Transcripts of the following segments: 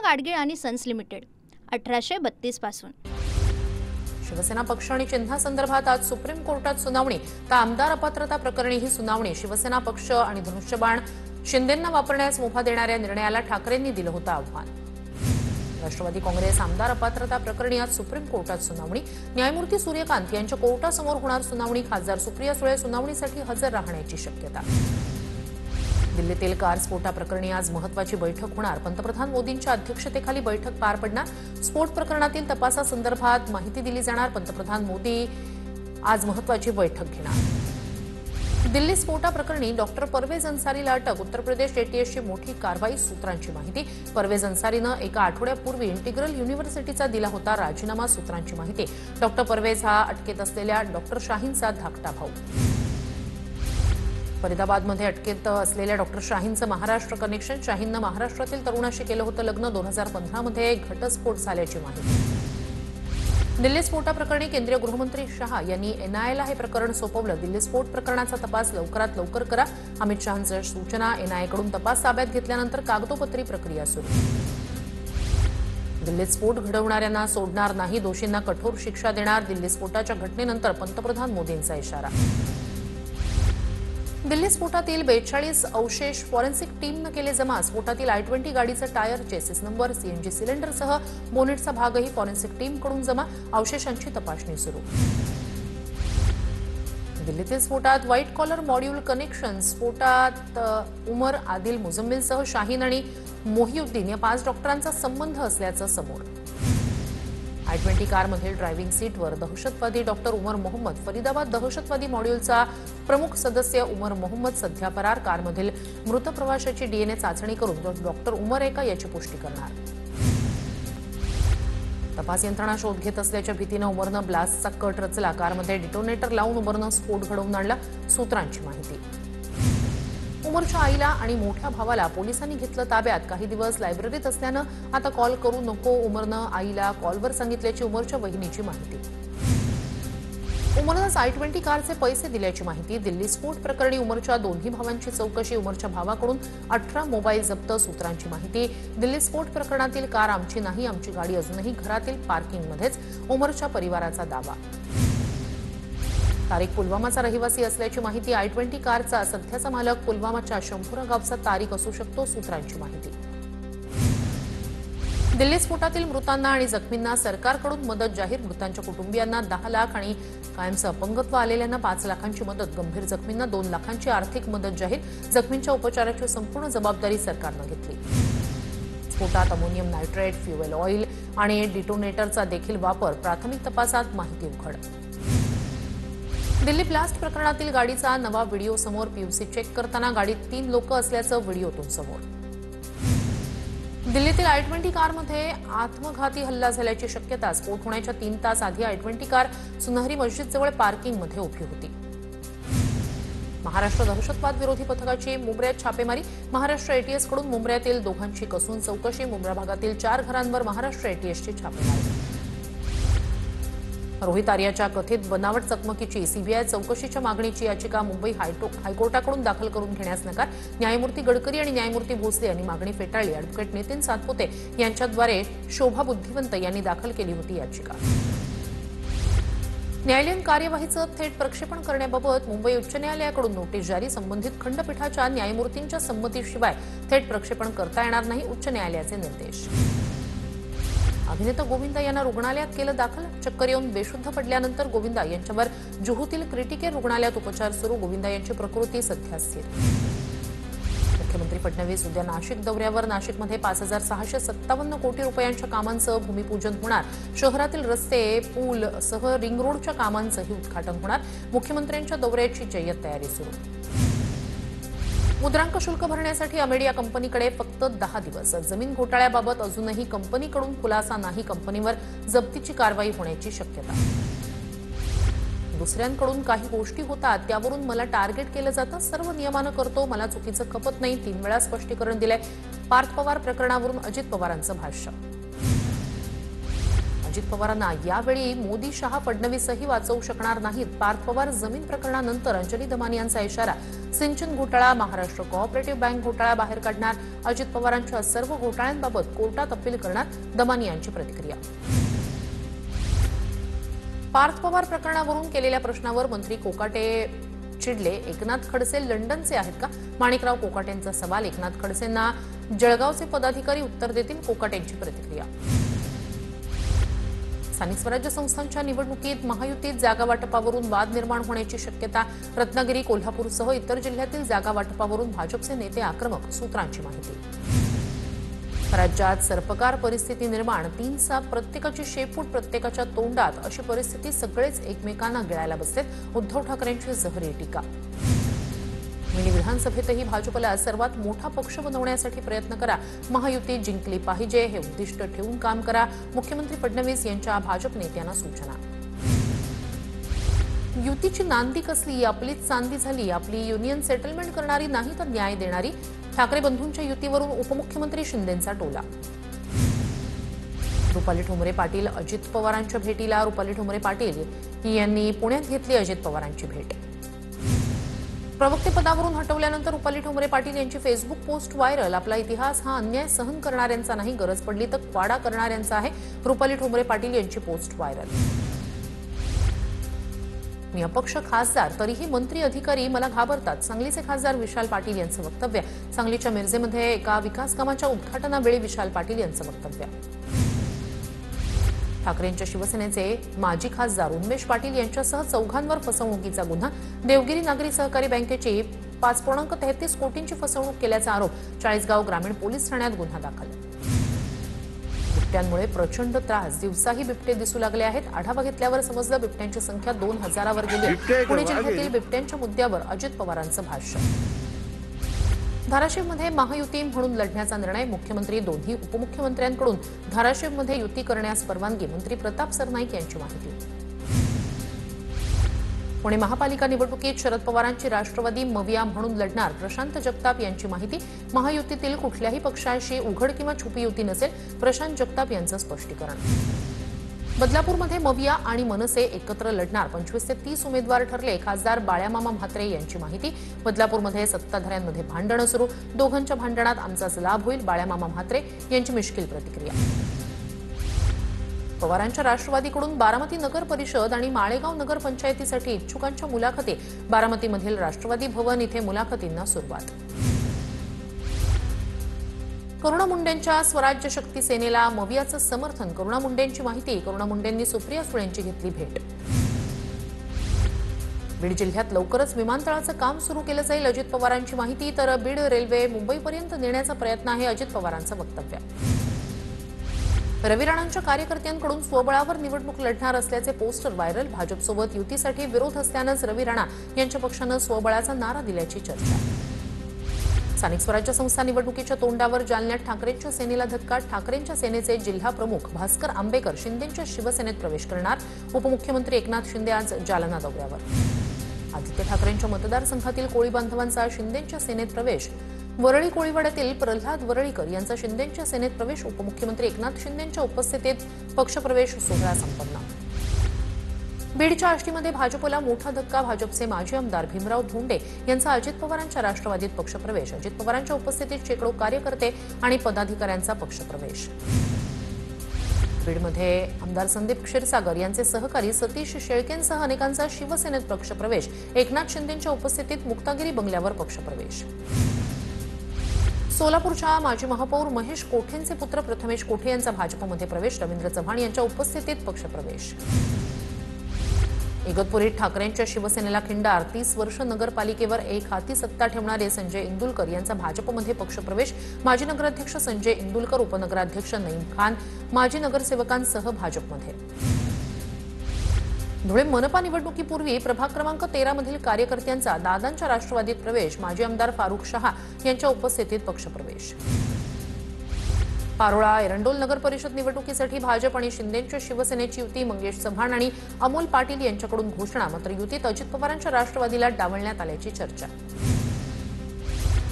गाडगीळ आणि sons limited 1832 पासून। शिवसेना पक्ष आणि चिन्हासंदर्भात आज सुप्रीम कोर्टात सुनावणी। तर आमदार अपात्रता प्रकरणी ही सुनावणी। शिवसेना पक्ष आणि धनुष्यबाण शिंदेंना वापरण्यास मुभा देणाऱ्या निर्णयाला ठाकरेंनी दिलं होतं आव्हान। राष्ट्रवादी काँग्रेस आमदार अपात्रता प्रकरणी आज सुप्रीम कोर्टात सुनावणी। न्यायमूर्ती सूर्यकांत यांच्या कोर्टासमोर होणार सुनावणी। खासदार सुप्रिया सुळे सुनावणीसाठी हजर राहण्याची शक्यता। दिल्लीतील कार स्फोटाप्रकरणी आज महत्त्वाची बैठक होणार। पंतप्रधान मोदींच्या अध्यक्षतेखाली बैठक पार पडणार। स्फोट प्रकरणातील तपासासंदर्भात माहिती दिली जाणार। पंतप्रधान मोदी आज महत्त्वाची बैठक घेणार। दिल्ली स्फोटाप्रकरणी डॉक्टर परवेज अन्सारीला अटक। उत्तर प्रदेश एटीएसची मोठी कारवाई। सूत्रांची माहिती। परवेज अन्सारीनं एका आठवड्यापूर्वी इंटिग्रल युनिव्हर्सिटीचा दिला होता राजीनामा। सूत्रांची माहिती। डॉक्टर परवेज हा अटकेत असलेल्या डॉक्टर शाहीनचा धाकटा भाऊ। फरीदाबादमध्ये अटकेत असलेल्या डॉक्टर शाहीनचं महाराष्ट्र कनेक्शन। शाहीननं महाराष्ट्रातील तरुणाशी केलं होतं लग्न। 2015 मध्ये घटस्फोट झाल्याची माहिती। दिल्ली स्फोटाप्रकरणी केंद्रीय गृहमंत्री शहा यांनी एनआयएला हे प्रकरण सोपवलं। दिल्ली स्फोट प्रकरणाचा तपास लवकरात लवकर करा, अमित शहांच्या सूचना। एनआयएकडून तपास ताब्यात घेतल्यानंतर कागदोपत्री प्रक्रिया सुरू। दिल्लीत स्फोट घडवणाऱ्यांना सोडणार नाही, दोषींना कठोर शिक्षा देणार। दिल्ली स्फोटाच्या घटनेनंतर पंतप्रधान मोदींचा इशारा। दिल्ली स्फोटातील 42 अवशेष फॉरेन्सिक टीमनं केले जमा। स्फोटातील I-20 गाडीचं टायर, चेसिस नंबर, सीएनजी सिलेंडरसह बोनेटचा भागही फॉरेन्सिक टीमकडून जमा। अवशेषांची तपासणी सुरू। दिल्लीतील स्फोटात व्हाईट कॉलर मॉड्यूल कनेक्शन। स्फोटात उमर, आदिल, मुझम्मिलसह शाहीन आणि मोहिउद्दीन या 5 डॉक्टरांचा संबंध असल्याचं समोर। I-20 कारमधील ड्रायव्हिंग सीटवर दहशतवादी डॉक्टर उमर मोहम्मद। फरीदाबाद दहशतवादी मॉड्यूलचा प्रमुख सदस्य उमर मोहम्मद सध्या फरार। कारमधील मृत प्रवाशाची डीएनए चाचणी करून डॉक्टर उमर आहे का याची पुष्टी करणार। तपास यंत्रणा शोध घेत असल्याच्या भीतीनं उमरनं ब्लास्टचा कट रचला। कारमध्ये डिटोनेटर लावून उमरनं स्फोट घडवून आणला। सूत्रांची माहिती। उमरच्या आईला आणि मोठ्या भावाला पोलिसांनी घेतलं ताब्यात। काही दिवस लायब्ररीत असल्यानं आता कॉल करू नको, उमरनं आईला कॉलवर सांगितल्याची उमरच्या वहिनीची माहिती। उमरनंच I-20 कारचे पैसे दिल्याची माहिती। दिल्ली स्फोट प्रकरणी उमरच्या दोन्ही भावांची चौकशी। उमरच्या भावाकडून 18 मोबाईल जप्त। सूत्रांची माहिती। दिल्ली स्फोट प्रकरणातील कार आमची नाही, आमची गाडी अजूनही घरातील पार्किंगमध्येच, उमरच्या परिवाराचा दावा। तारिक पुलवामाचा रहिवासी असल्याची माहिती। I-20 कारचा सध्याचा मालक पुलवामाच्या शंभुरा गावचा तारिक असू शकतो। सूत्रांची माहिती। दिल्ली स्फोटातील मृतांना आणि जखमींना सरकारकडून मदत जाहीर। मृतांच्या कुटुंबियांना 10 लाख आणि कायमचं अपंगत्व आलेल्यांना 5 लाखांची मदत। गंभीर जखमींना 2 लाखांची आर्थिक मदत जाहीर। जखमींच्या उपचाराची संपूर्ण जबाबदारी सरकारनं घेतली। स्फोटात अमोनियम नायट्रेट, फ्युएल ऑइल आणि डिटोनेटरचा देखील वापर। प्राथमिक तपासात माहिती उघड। दिल्ली ब्लास्ट प्रकरणातील गाडीचा नवा व्हिडिओ समोर। पीयूसी चेक करताना गाडीत 3 लोक असल्याचं व्हिडिओतून समोर। दिल्लीतील I-20 कारमध्ये आत्मघाती हल्ला झाल्याची शक्यता। स्फोट होण्याच्या 3 तास आधी I-20 कार सुनहरी मस्जिदजवळ पार्किंगमध्ये उभी होती। महाराष्ट्र दहशतवाद विरोधी पथकाची मुंब्र्यात छापेमारी। महाराष्ट्र एटीएसकडून मुंब्र्यातील दोघांची कसून चौकशी। मुंब्रा भागातील 4 घरांवर महाराष्ट्र एटीएसची छापेमारी। रोहित आर्याच्या कथित बनावट चकमकीची सीबीआय चौकशीच्या मागणीची याचिका मुंबई हायकोर्टाकडून दाखल करून घेण्यास नकार। न्यायमूर्ती गडकरी आणि न्यायमूर्ती भोसले यांनी मागणी फेटाळली। ॲडव्होकेट नितीन सातपुते यांच्याद्वारे शोभा बुद्धिवंत यांनी दाखल केली होती याचिका। न्यायालयीन कार्यवाहीचं थेट प्रक्षेपण करण्याबाबत मुंबई उच्च न्यायालयाकडून नोटीस जारी। संबंधित खंडपीठाच्या न्यायमूर्तींच्या संमतीशिवाय थेट प्रक्षेपण करता येणार नाही, उच्च न्यायालयाचे निर्देश। अभिनेता गोविंदा यांना रुग्णालयात केलं दाखल। चक्कर येऊन बेशुद्ध पडल्यानंतर गोविंदा यांच्यावर जुहूतील क्रिटिकेअर रुग्णालयात उपचार सुरू। गोविंदा यांची प्रकृती सध्या स्थिर। मुख्यमंत्री फडणवीस उद्या नाशिक दौऱ्यावर। नाशिकमध्ये 5657 कोटी रुपयांच्या कामांचं भूमिपूजन होणार। शहरातील रस्ते, पूल सह रिंग रोडच्या कामांचंही उद्घाटन होणार। मुख्यमंत्र्यांच्या दौऱ्याची जय्यत तयारी सुरू। मुद्रांक शुल्क भरण्यासाठी अमेडिया कंपनीकडे फक्त 10 दिवस। जमीन घोटाळ्याबाबत अजूनही कंपनीकडून खुलासा नाही। कंपनीवर जप्तीची कारवाई होण्याची शक्यता। दुसऱ्यांकडून काही गोष्टी होतात, त्यावरून मला टार्गेट केलं जातं। सर्व नियमानं करतो, मला चुकीचं खपत नाही। 3 वेळा स्पष्टीकरण दिलंय। पार्थ पवार प्रकरणावरून अजित पवारांचं भाष्य। अजित पवारांना यावेळी मोदी, शहा, फडणवीसही वाचवू शकणार नाहीत. पार्थ पवार जमीन प्रकरणानंतर अंजली दमानियांचा इशारा. सिंचन घोटाळा, महाराष्ट्र कोऑपरेटिव्ह बँक घोटाळा बाहेर काढणार. अजित पवारांच्या सर्व घोटाळ्यांबाबत कोर्टात अपील करणार. दमानियांची प्रतिक्रिया. पार्थ पवार प्रकरणावरून केलेल्या प्रश्नावर मंत्री कोकाटे चिडले. एकनाथ खडसे लंडनचे आहेत का? माणिकराव कोकाटेंचा सवाल. एकनाथ खडसेंना जळगावचे पदाधिकारी उत्तर देतील. कोकाटेंची प्रतिक्रिया. स्थानिक स्वराज्य संस्थांच्या निवडणुकीत महायुतीत जागा वाटपावरून वाद निर्माण होण्याची शक्यता. रत्नागिरी, कोल्हापूरसह इतर जिल्ह्यातील जागा वाटपावरून भाजपचे नेते आक्रमक. सूत्रांची माहिती. राज्यात सर्पकार परिस्थिती निर्माण. 3 साप प्रत्येकाची शेपूट प्रत्येकाच्या तोंडात अशी परिस्थिती. सगळेच एकमेकांना गिळायला बसलेत. उद्धव ठाकरेंची जहरी टीका. मिनी विधानसभेतही भाजपला सर्वात मोठा पक्ष बनवण्यासाठी प्रयत्न करा. महायुती जिंकली पाहिजे हे उद्दिष्ट ठेवून काम करा. मुख्यमंत्री फडणवीस यांच्या भाजप नेत्यांना सूचना. युतीची नांदी कसली? आपलीच चांदी झाली. आपली युनियन सेटलमेंट करणारी नाही तर न्याय देणारी. ठाकरे बंधूंच्या युतीवरून उपमुख्यमंत्री शिंदेंचा टोला. रुपाली ठोंबरे पाटील अजित पवारांच्या भेटीला. रुपाली ठोंबरे पाटील यांनी पुण्यात घेतली अजित पवारांची भेट. प्रवक्तेपदावरून हटवल्यानंतर रुपाली ठोंबरे पाटील यांची फेसबुक पोस्ट व्हायरल. आपला इतिहास हा अन्याय सहन करणाऱ्यांचा नाही, गरज पडली तर क्वाडा करणाऱ्यांचा आहे. रुपाली ठोंबरे पाटील यांची पोस्ट व्हायरल. मी अपक्ष खासदार तरीही मंत्री अधिकारी मला घाबरतात. सांगलीचे खासदार विशाल पाटील यांचं वक्तव्य. सांगलीच्या मिरजेमध्ये एका विकास कामाच्या उद्घाटनावेळी विशाल पाटील यांचं वक्तव्य. ठाकरेंच्या शिवसेनेचे माजी खासदार उन्मेष पाटील यांच्यासह 4 फसवणुकीचा गुन्हा. देवगिरी नागरी सहकारी बँकेची 5.33 कोटींची फसवणूक केल्याचा आरोप. चाळीसगाव ग्रामीण पोलीस ठाण्यात गुन्हा दाखल. बिबट्यांमुळे प्रचंड त्रास. दिवसाही बिबटे दिसू लागले आहेत. आढावा घेतल्यावर समजलं बिबट्यांची संख्या 2000वर गेली. पुणे जिल्ह्यातील बिबट्यांच्या मुद्द्यावर अजित पवारांचं भाष्य. धाराशिवमध्ये महायुती म्हणून लढण्याचा निर्णय. मुख्यमंत्री दोन्ही उपमुख्यमंत्र्यांकडून धाराशिवमध्ये युती करण्यास परवानगी. मंत्री प्रताप सरनाईक यांची माहिती. पुणे महापालिका निवडणुकीत शरद पवारांची राष्ट्रवादी मविया म्हणून लढणार. प्रशांत जगताप यांची माहिती. महायुतीतील कुठल्याही पक्षाशी उघड किंवा छुपी युती नसेल. प्रशांत जगताप यांचं स्पष्टीकरण. बदलापूरमध्ये मविया आणि मनसे एकत्र लढणार. 25 ते 30 उमेदवार ठरले. खासदार बाळ्यामामा म्हात्रे यांची माहिती. बदलापूरमध्ये सत्ताधाऱ्यांमध्ये भांडणं सुरू. दोघांच्या भांडणात आमचाच लाभ होईल. बाळ्यामामा म्हात्रे यांची मिश्किल प्रतिक्रिया. पवारांच्या राष्ट्रवादीकडून बारामती नगर परिषद आणि माळेगाव नगर पंचायतीसाठी इच्छुकांच्या मुलाखती. बारामतीमधील राष्ट्रवादी भवन इथे मुलाखतींना सुरुवात. करुणा मुंडेंच्या स्वराज्य शक्ती सेनेला मवियाचं समर्थन. करुणा मुंडेंची माहिती. करुणा मुंडेंनी सुप्रिया सुळेंची घेतली भेट. बीड जिल्ह्यात लवकरच विमानतळाचं काम सुरू केलं जाईल. अजित पवारांची माहिती. तर बीड रेल्वे मुंबईपर्यंत नेण्याचा प्रयत्न आहे. अजित पवारांचं वक्तव्य. रवी राणांच्या कार्यकर्त्यांकडून स्वबळावर निवडणूक लढणार असल्याचे पोस्टर व्हायरल. भाजपसोबत युतीसाठी विरोध असल्यानंच रवी राणा यांच्या पक्षानं स्वबळाचा नारा दिल्याची चर्चा. स्थानिक स्वराज्य संस्था निवडणुकीच्या तोंडावर जालन्यात ठाकरेंच्या सेनेला धक्का. ठाकरेंच्या सेनेचे जिल्हा प्रमुख भास्कर आंबेकर शिंदेंच्या शिवसेनेत प्रवेश करणार. उपमुख्यमंत्री एकनाथ शिंदे आज जालना दौऱ्यावर. आदित्य ठाकरेंच्या मतदारसंघातील कोळी बांधवांचा शिंदेंच्या सेनेत प्रवेश. वरळी कोळीवाड्यातील प्रल्हाद वरळीकर यांचा शिंदेंच्या सेनेत प्रवेश. उपमुख्यमंत्री एकनाथ शिंदेंच्या उपस्थितीत पक्षप्रवेश सोहळा संपन्न. बीडच्या आष्टीमध्ये भाजपला मोठा धक्का. भाजपचे माजी आमदार भीमराव धोंडे यांचा अजित पवारांच्या राष्ट्रवादीत पक्षप्रवेश. अजित पवारांच्या उपस्थितीत शेकडो कार्यकर्ते आणि पदाधिकाऱ्यांचा पक्षप्रवेश. बीडमध्ये आमदार संदीप क्षीरसागर यांचे सहकारी सतीश शेळकेंसह अनेकांचा शिवसेनेत पक्षप्रवेश. एकनाथ शिंदेंच्या उपस्थितीत मुक्तागिरी बंगल्यावर पक्षप्रवेश. सोलापूरच्या माजी महापौर महेश कोठेंचे पुत्र प्रथमेश कोठे यांचा भाजपमध्ये प्रवेश. रवींद्र चव्हाण यांच्या उपस्थितीत पक्षप्रवेश. इगतपुरीत ठाकरेंच्या शिवसेनेला खिंडार. 30 वर्ष नगरपालिकेवर एक हाती सत्ता ठेवणारे संजय इंदुलकर यांचा भाजपमध्ये पक्षप्रवेश. माजी नगराध्यक्ष संजय इंदुलकर, उपनगराध्यक्ष नईम खान, माजी नगरसेवकांसह भाजपमध्ये. धुळे मनपा निवडणुकीपूर्वी प्रभाग क्रमांक 13 मधील कार्यकर्त्यांचा दादांच्या राष्ट्रवादीत प्रवेश. माजी आमदार फारुख शहा यांच्या उपस्थितीत पक्षप्रवेश. पारोळा एरंडोल नगर परिषद निवडणुकीसाठी भाजप आणि शिंदेंच्या शिवसेनेची युती. मंगेश चव्हाण आणि अमोल पाटील यांच्याकडून घोषणा. मात्र युतीत अजित पवारांच्या राष्ट्रवादीला डावलण्यात आल्याची चर्चा.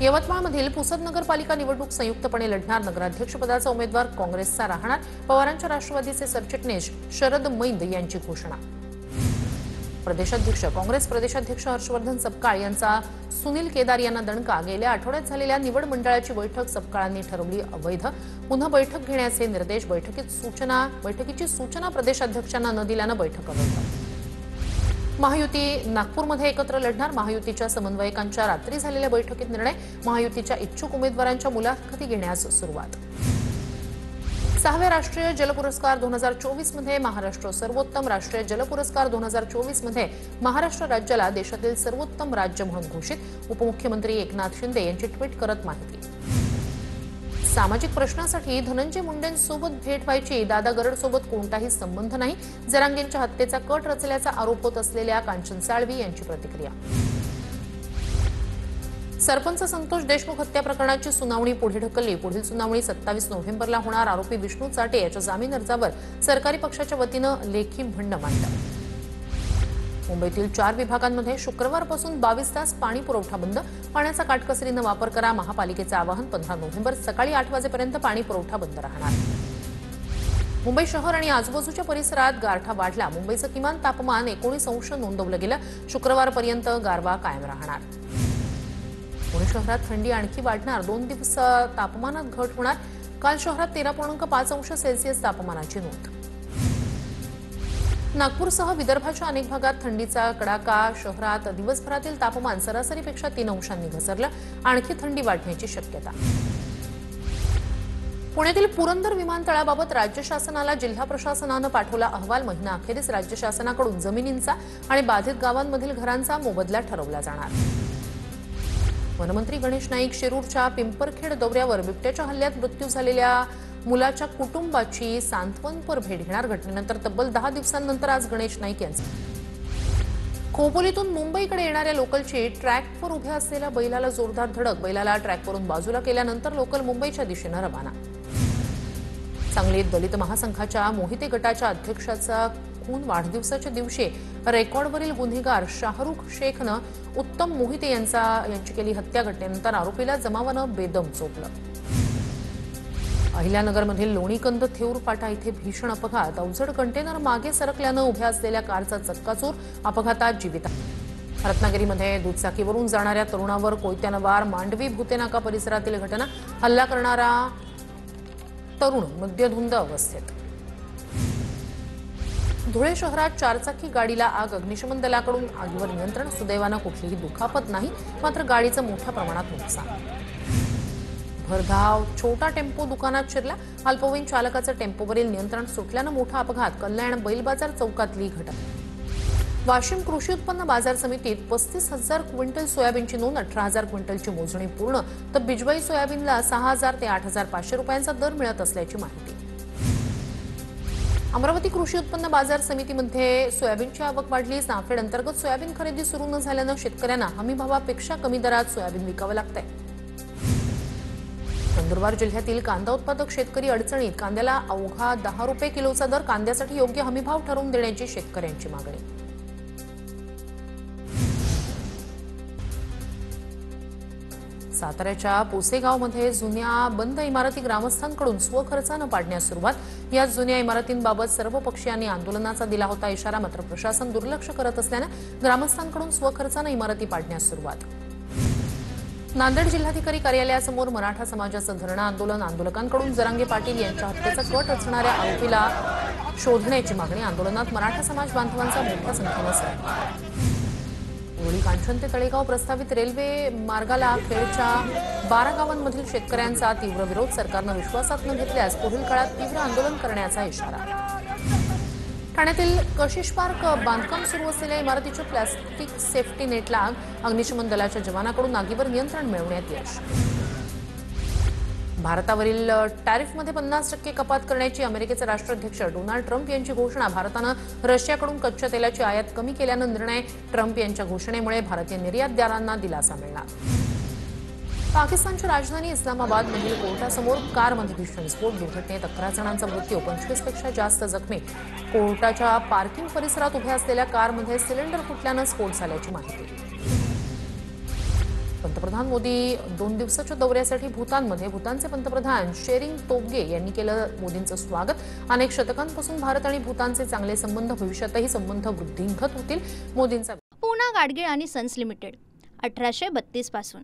यवतमाळमधील पुसद नगरपालिका निवडणूक संयुक्तपणे लढणार. नगराध्यक्षपदाचा उमेदवार काँग्रेसचा राहणार. पवारांच्या राष्ट्रवादीचे सरचिटणीस शरद मैंद यांची घोषणा. प्रदेशाध्यक्ष काँग्रेस प्रदेशाध्यक्ष हर्षवर्धन सपकाळ यांचा सुनील केदार यांना दणका. गेल्या आठवड्यात झालेल्या निवड मंडळाची बैठक सपकाळांनी ठरवली अवैध. पुन्हा बैठक घेण्याचे निर्देश. बैठकीची सूचना प्रदेशाध्यक्षांना न दिल्यानं बैठक अवैध. महायुती नागपूरमध्ये एकत्र लढणार. महायुतीच्या समन्वयकांच्या रात्री झालेल्या बैठकीत निर्णय. महायुतीच्या इच्छुक उमेदवारांच्या मुलाखती घेण्यास सुरुवात. 6व्या राष्ट्रीय जल पुरस्कार 2024 मध्ये महाराष्ट्र सर्वोत्तम. राष्ट्रीय जल पुरस्कार 2024 मध्ये महाराष्ट्र राज्याला देशातील सर्वोत्तम राज्य म्हणून घोषित. उपमुख्यमंत्री एकनाथ शिंदे यांची ट्विट करत माहिती. सामाजिक प्रश्नासाठी धनंजय मुंडेंसोबत भेट व्हायची. दादा गरडसोबत कोणताही संबंध नाही. जरांगेंच्या हत्येचा कट रचल्याचा आरोप होत असलेल्या कांचन साळवी यांची प्रतिक्रिया. सरपंच संतोष देशमुख हत्या प्रकरणाची सुनावणी पुढे ढकलली. पुढील सुनावणी 27 नोव्हेंबरला होणार. आरोपी विष्णू चाटे याच्या जामीन अर्जावर सरकारी पक्षाच्या वतीनं लेखी म्हणणं मांडलं. मुंबईतील 4 विभागांमध्ये शुक्रवारपासून 22 तास पाणी पुरवठा बंद. पाण्याचा काटकसरीनं वापर करा. महापालिकेचं आवाहन. 15 नोव्हेंबर सकाळी 8 वाजेपर्यंत पाणी पुरवठा बंद राहणार. मुंबई शहर आणि आजूबाजूच्या परिसरात गारठा वाढला. मुंबईचं किमान तापमान 19 अंश नोंदवलं गेलं. शुक्रवारपर्यंत गारवा कायम राहणार. पुणे शहरात थंडी आणखी वाढणार. 2 दिवस तापमानात घट होणार. काल शहरात 13.5 अंश सेल्सिअस तापमानाची नोंद. नागपूरसह विदर्भाच्या अनेक भागात थंडीचा कडाका. शहरात दिवसभरातील तापमान सरासरीपेक्षा 3 अंशांनी घसरलं. आणखी थंडी वाढण्याची शक्यता. पुण्यातील पुरंदर विमानतळाबाबत राज्य शासनाला जिल्हा प्रशासनानं पाठवला अहवाल. महिना अखेरीस राज्य शासनाकडून जमिनींचा आणि बाधित गावांमधील घरांचा मोबदला ठरवला जाणार. वनमंत्री गणेश नाईक शिरूरच्या पिंपरखेड दौऱ्यावर. बिबट्याच्या हल्ल्यात मृत्यू झालेल्या मुलाच्या कुटुंबाची सांत्वनपर भेट घेणार. घटनेनंतर तब्बल 10 दिवसांनंतर आज गणेश नाईक यांचं. खोपोलीतून मुंबईकडे येणाऱ्या लोकलची ट्रॅकवर उभ्या असलेल्या बैलाला जोरदार धडक. बैलाला ट्रॅकवरून बाजूला केल्यानंतर लोकल मुंबईच्या दिशेनं रवाना. सांगलीत दलित महासंघाच्या मोहिते गटाच्या अध्यक्षाचा खून. वाढदिवसाच्या दिवशी रेकॉर्डवरील गुन्हेगार शाहरुख शेखनं उत्तम मोहिते यांची केली हत्या. घटनेनंतर आरोपीला जमावानं बेदम चोपलं. अहिल्यानगरमधील लोणीकंद थेऊर फाटा इथे भीषण अपघात. अवजड कंटेनर मागे सरकल्यानं उभ्या असलेल्या कारचा चक्काचूर. अपघातात जीवित. रत्नागिरीमध्ये दुचाकीवरून जाणाऱ्या तरुणावर कोयत्यानं वार. मांडवी भुतेनाका परिसरातील घटना. हल्ला करणारा तरुण मद्यधुंद अवस्थेत. धुळे शहरात 4चाकी गाडीला आग. अग्निशमन दलाकडून आगीवर नियंत्रण. सुदैवानं कुठलीही दुखापत नाही. मात्र गाडीचं मोठ्या प्रमाणात नुकसान. भरधाव छोटा टेम्पो दुकानात शिरला. अल्पवयीन चालकाचं टेम्पोवरील नियंत्रण सुटल्यानं मोठा अपघात. कल्याण बैलबाजार चौकातली घटना. वाशिम कृषी उत्पन्न बाजार समितीत 35,000 क्विंटल सोयाबीनची नोंद. 18,000 क्विंटलची मोजणी पूर्ण. तर बिजवाई सोयाबीनला 6,000 ते 8,500 रुपयांचा दर मिळत असल्याची माहिती. अमरावती कृषी उत्पन्न बाजार समितीमध्ये सोयाबीनची आवक वाढली. नाफेड अंतर्गत सोयाबीन खरेदी सुरू न झाल्यानं शेतकऱ्यांना हमीभावापेक्षा कमी दरात सोयाबीन विकावं लागतंय. नंदुरबार जिल्ह्यातील कांदा उत्पादक शेतकरी अडचणीत. कांद्याला अवघा 10 रुपये किलोचा दर. कांद्यासाठी योग्य हमीभाव ठरवून देण्याची शेतकऱ्यांची मागणी. साताऱ्याच्या पुसेगावमध्ये जुन्या बंद इमारती ग्रामस्थांकडून स्वखर्चानं पाडण्यास सुरुवात. या जुन्या इमारतींबाबत सर्व पक्षीयांनी आंदोलनाचा दिला होता इशारा. मात्र प्रशासन दुर्लक्ष करत असल्यानं ग्रामस्थांकडून स्वखर्चानं इमारती पाडण्यास सुरुवात. नांदेड जिल्हाधिकारी कार्यालयासमोर मराठा समाजाचं धरणं आंदोलन. आंदोलकांकडून जरांगे पाटील यांच्या हत्येचा कट रचणाऱ्या आरोपीला शोधण्याची मागणी. आंदोलनात मराठा समाज बांधवांचा मोठ्या संख्येनं सहभाग. वडी कांचन ते तळेगाव प्रस्तावित रेल्वे मार्गाला खेडच्या 12 गावांमधील शेतकऱ्यांचा तीव्र विरोध. सरकारनं विश्वासात न घेतल्यास पुढील काळात तीव्र आंदोलन करण्याचा इशारा. ठाण्यातील कशिश पार्क बांधकाम सुरू असलेल्या इमारतीच्या प्लास्टिक सेफ्टी नेटला आग. अग्निशमन दलाच्या जवानाकडून आगीवर नियंत्रण मिळवण्यात यश. भारतावरील टॅरिफमध्ये 50% कपात करण्याची अमेरिकेचे राष्ट्राध्यक्ष डोनाल्ड ट्रम्प यांची घोषणा. भारतानं रशियाकडून कच्च्या तेलाची आयात कमी केल्यानं निर्णय. ट्रम्प यांच्या घोषणेमुळे भारतीय निर्यातदारांना दिलासा मिळणार. पाकिस्तानच्या राजधानी इस्लामाबादमधील कोर्टासमोर कारमध्ये भीषण स्फोट. दुर्घटनेत 11 जणांचा मृत्यू. 25 पेक्षा जास्त जखमी. कोर्टाच्या पार्किंग परिसरात उभ्या असलेल्या कारमध्ये सिलेंडर फुटल्यानं स्फोट झाल्याची माहिती. पंतप्रधान मोदी 2 दिवसाच्या दौऱ्यासाठी भूतानमध्ये भूतानचे पंतप्रधान शेरिंग तोब्गे यांनी केलं मोदींचं स्वागत। अनेक शतकांपासून भारत आणि भूतानचे चांगले संबंध भविष्यातही संबंध वृद्धिंगत होतील। मोदींचा पूना गाडगीळ आणि सन्स लिमिटेड 1832 पासून